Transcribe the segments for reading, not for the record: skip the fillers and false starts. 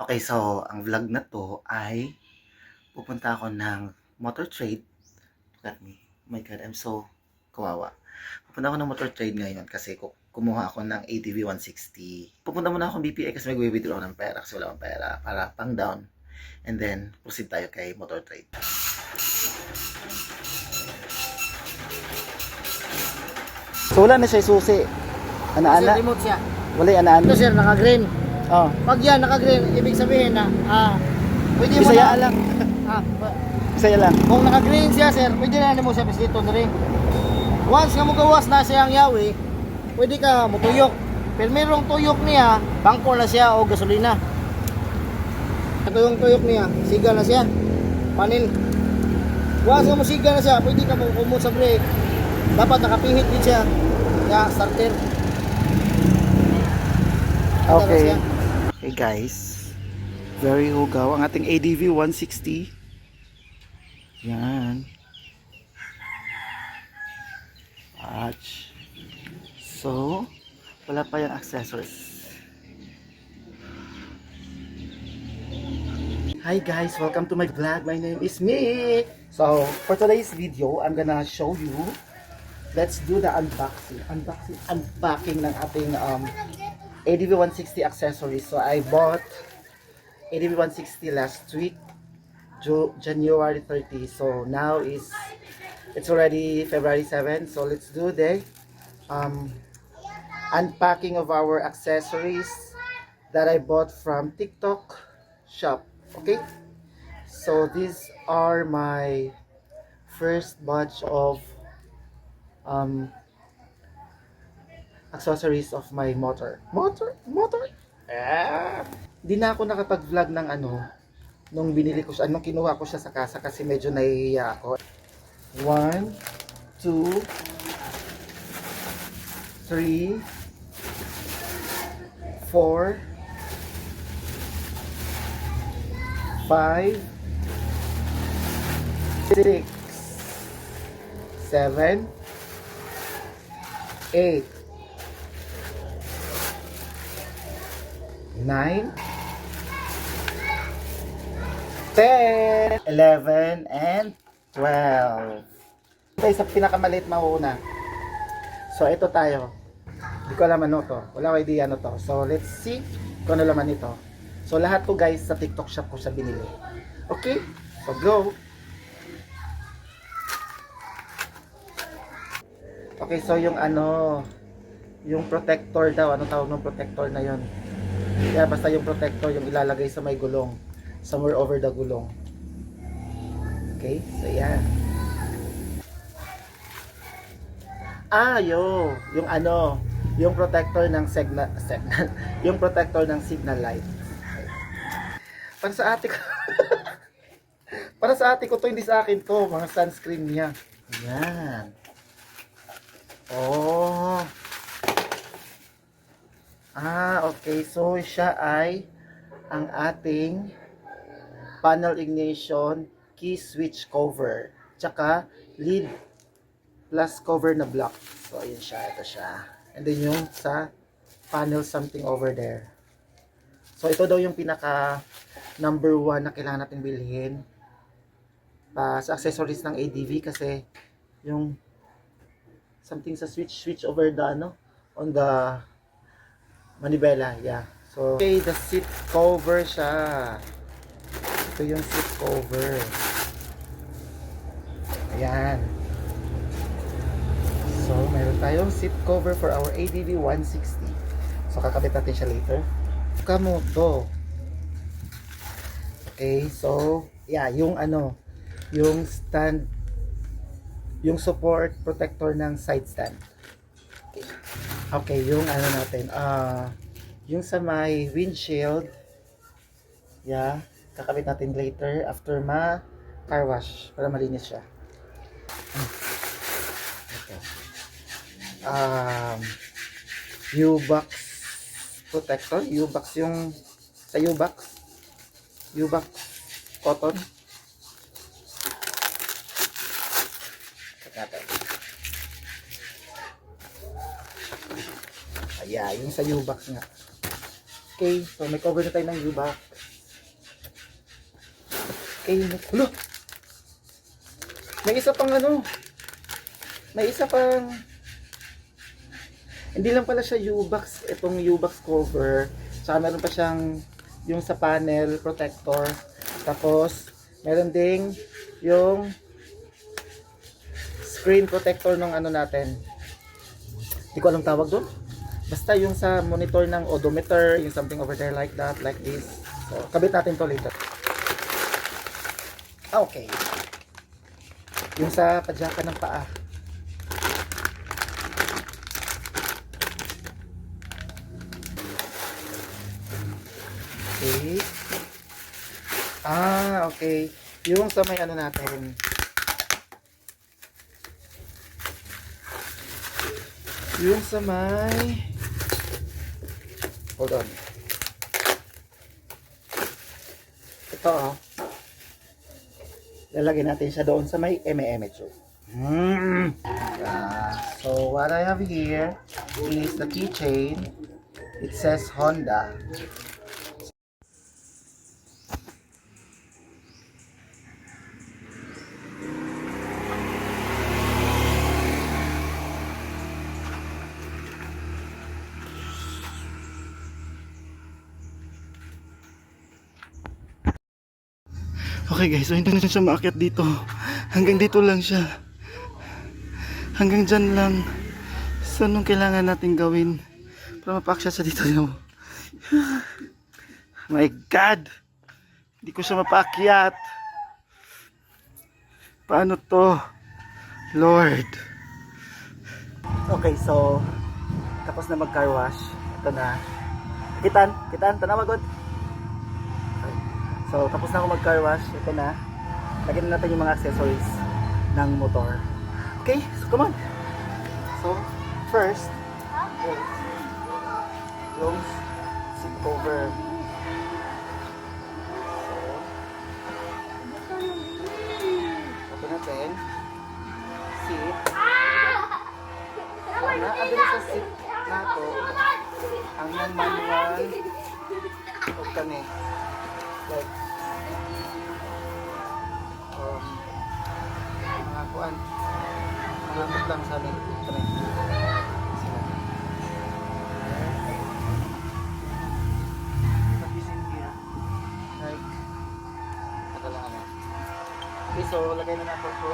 Okay, so ang vlog na 'to ay pupunta ako ng motor trade. Look at me. Oh my God, I'm so kawawa. Pupunta ako ng motor trade ngayon kasi kumuha ako ng ATV 160. Pupunta muna akong BPI kasi mag-withdraw ako ng pera kasi wala akong pera para pang down. And then, proceed tayo kay motor trade. So wala na siya susi. Sir, remote siya. Wala ana-ana. Ito sir, naka-green. Oh. Pag yan, naka-green, ibig sabihin na, pwede mo Bisaya na, lang. Bisaya lang. kung naka-green siya sir, pwede na mo siya dito na rin. Once nga mo gawas na siya ang yawi, pwede ka mutuyok. Pero merong tuyok niya, bangko na siya o gasolina. Ito yung tuyok niya, siga na siya. Panel. Once nga mo siga na siya, pwede ka mo sa brake. Dapat nakapihit din siya. Kaya starter. Okay. Okay guys. Very hugaw ang ating ADV 160. Yan. Patch. So, wala pa yung accessories. Hi guys, welcome to my vlog. My name is Mick. So, for today's video, I'm gonna show you. Let's do the unpacking ng ating ADV 160 accessories. So I bought ADV 160 last week, January 30. So now it's already February 7. So let's do the unpacking of our accessories that I bought from TikTok shop. Okay, so these are my first batch of accessories of my motor. Hindi na ako nakapag-vlog ng nung binili ko siya, nung kinuha ko siya sa kasa kasi medyo nahihiya ako. 1, 2, 3, 4, 5, 6, 7, 8, 9, 10, 11, and 12. Okay, sa pinakamaliit mauna. So, ito tayo. Hindi ko alam ano to. Wala ko idea ano to. So, let's see kung ano laman ito. So, lahat to guys sa TikTok shop ko siya binili. Okay? So, go! Okay, so yung yung protector daw. Ano tawag ng protector na yon? Yeah, basta yung protector yung ilalagay sa may gulong, somewhere over the gulong. Okay, so yan. Yung yung protector ng signal, yung protector ng signal light. Para sa ate ko. Para sa ate ko to, hindi sa akin to, mga sunscreen niya. Yan. Oh. Okay. So, siya ay ang ating panel ignition key switch cover. Tsaka, lead plus cover na block. So, ayun siya. Ito siya. And then yung sa panel something over there. So, ito daw yung pinaka number 1 na kailangan natin bilhin sa accessories ng ADV kasi yung something sa switch over the on the manibela, yeah. So, okay, the seat cover siya. Ito yung seat cover. Ayan. So, meron tayong seat cover for our ADV 160. So, kakabit natin siya later. Kamoto. Okay, so, yeah, yung yung stand, yung support protector ng side stand. Okay, yung natin, yung sa may windshield, yeah, kakabit natin later after car wash para malinis siya. Ito. U-box protector, U-box yung sa U-box cotton. Natin. Ayan, yung sa U-box nga. Okay, so may cover na tayo ng U-box. init. Hala! May isa pang ano. May isa pang... Hindi lang pala siya U-box. Itong U-box cover. Tsaka meron pa siyang yung sa panel protector. Tapos, meron ding yung screen protector ng ano natin. Hindi ko alam tawag doon. Basta yung sa monitor ng odometer, yung something over there like that, like this. So, kabit natin to later. Okay. Yung sa padyaka ng paa. Okay. Okay. Yung sa may ano natin. Yung sa may... Hold on. Ito oh. Lalagay natin siya doon sa may eme-eme. So what I have here is the keychain. It says Honda. Okay guys, so hindi na siya maakyat dito. Hanggang dito lang siya. Hanggang dyan lang. So anong kailangan natin gawin para mapaakyat sa dito? My God! Hindi ko siya mapaakyat. Paano to? Lord. Okay, so tapos na mag-car wash. Ito na. Kitan, tanawa God. So, tapos na ako mag-car wash. Ito na. Lagyan na natin yung mga accessories ng motor. Okay, so come on. So, first, yung seat cover. So, ito natin. Seat. Naabili sa seat na ito. Ang yung manual. Huwag kami. Like, mga kuan, malambot lang sa amin kami. Nabisin here. Like, ito lang ano. Okay, so lagay na natin ito.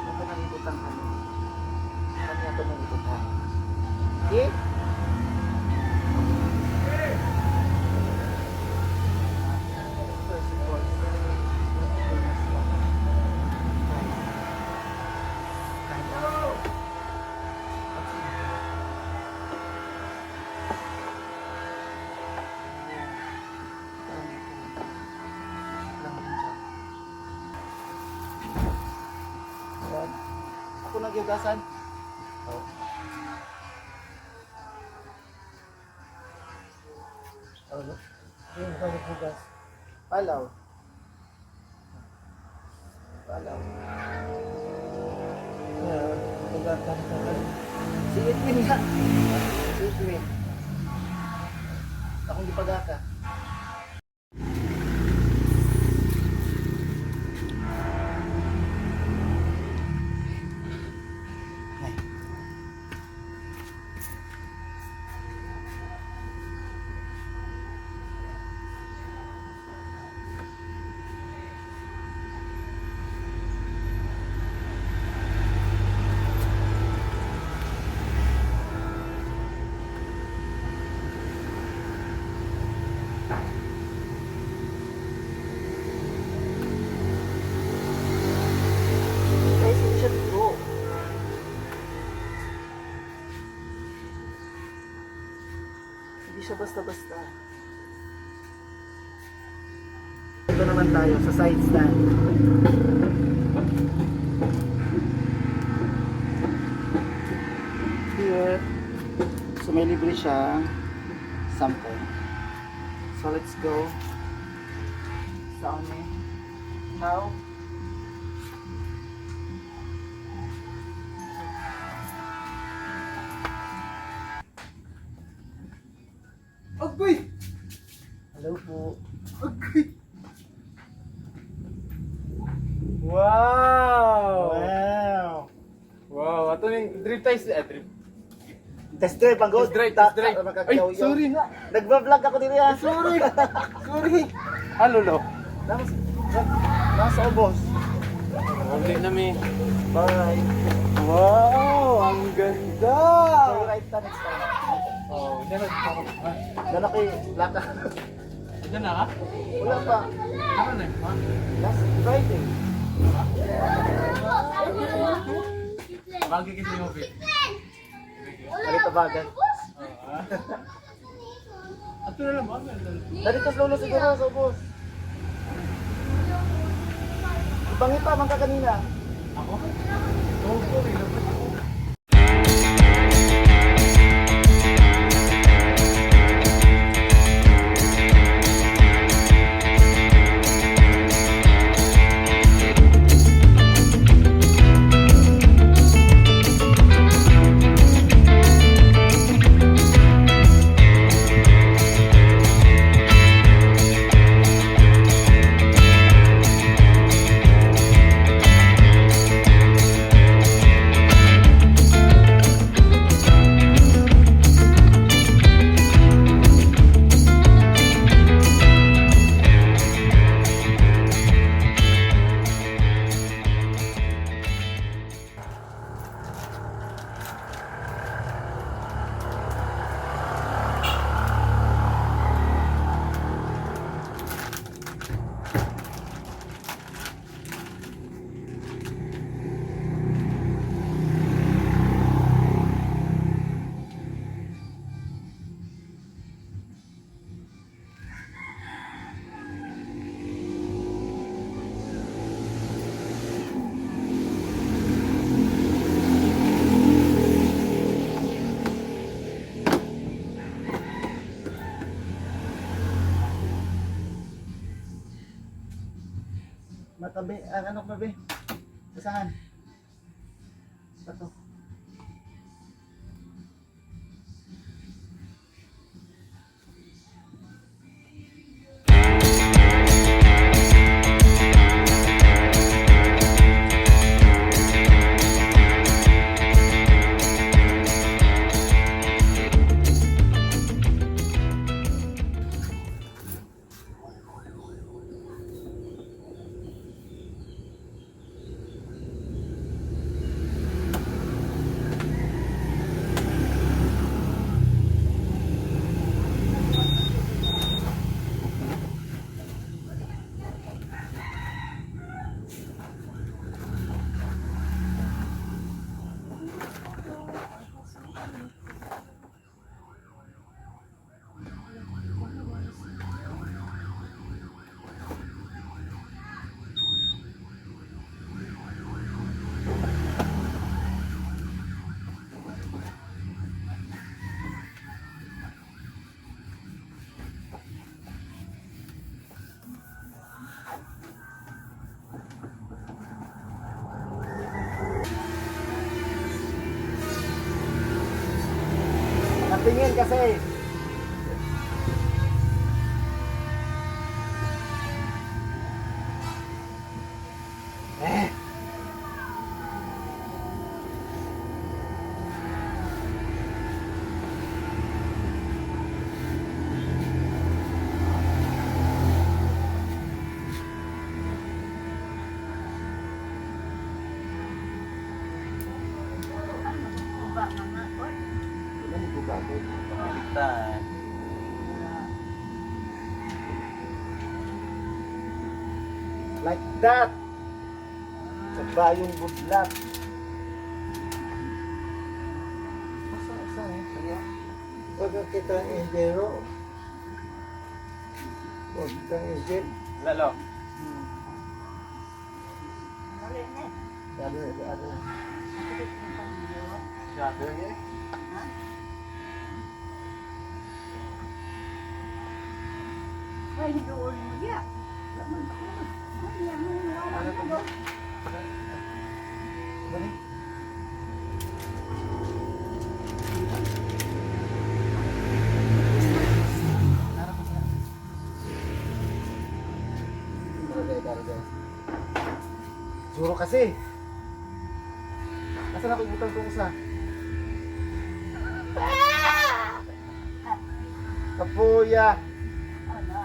Ito nang ikutan kami. Kami ito nang ikutan. Okay? Ako nagyugasan. Oh. Ano? Yung nagyugas. Palaw. Palaw. Yeah, nagyugasan ka. Si Edwin nga. Si Edwin. Akong gipagaka. Hindi siya basta-basta. Ito naman tayo sa side stand. Here, so may libre siya sample. So let's go sa amin. Now, Agboy! Wow! Wow! Wow, ato ning drip tayo drip. Test drive, pang Test drive, test drive. Ay, sorry nga. Nagbablog ako din yan. Sorry. Sorry. Ano lo? Nasa ubos. Only na mi. Bye. Wow, ang ganda. So, right ta next time. Oh, yan na. Lalaki, laka. Diyan na ka? Wala pa. Ano na? Ha? Last Friday. Bagay kasi yung fit. Halita bagan. Ato na lang ba? Dalitas lolo siguro sa ubos. Ibangita man ka kanina. Ako? Oo, sorry. Matabi, ano ba be? Saan? Ito. Natingin kasi. Baliktad. Like that. Sa bayong budlat. Asa eh? Huwag kang kita ang endero. Huwag kang engine. Lalo. Ano? Shadow niya. Ay, doon mo ya. Ano to ba? Balik. Daragay. Juro kasi. Nasaan ako ibutang kong isa? Kapuya. Ano?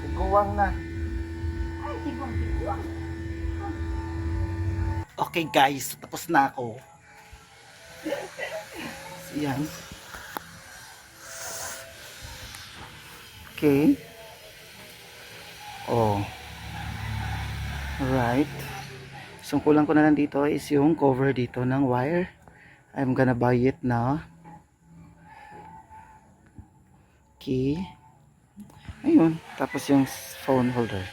Iguwang na. Ay, tigwang. Okay guys, tapos na ako. Yan. Okay. Oh. Alright. So, ang kulang ko na lang dito is yung cover dito ng wire. I'm gonna buy it na. Okay. Ayun. Tapos yung phone holder.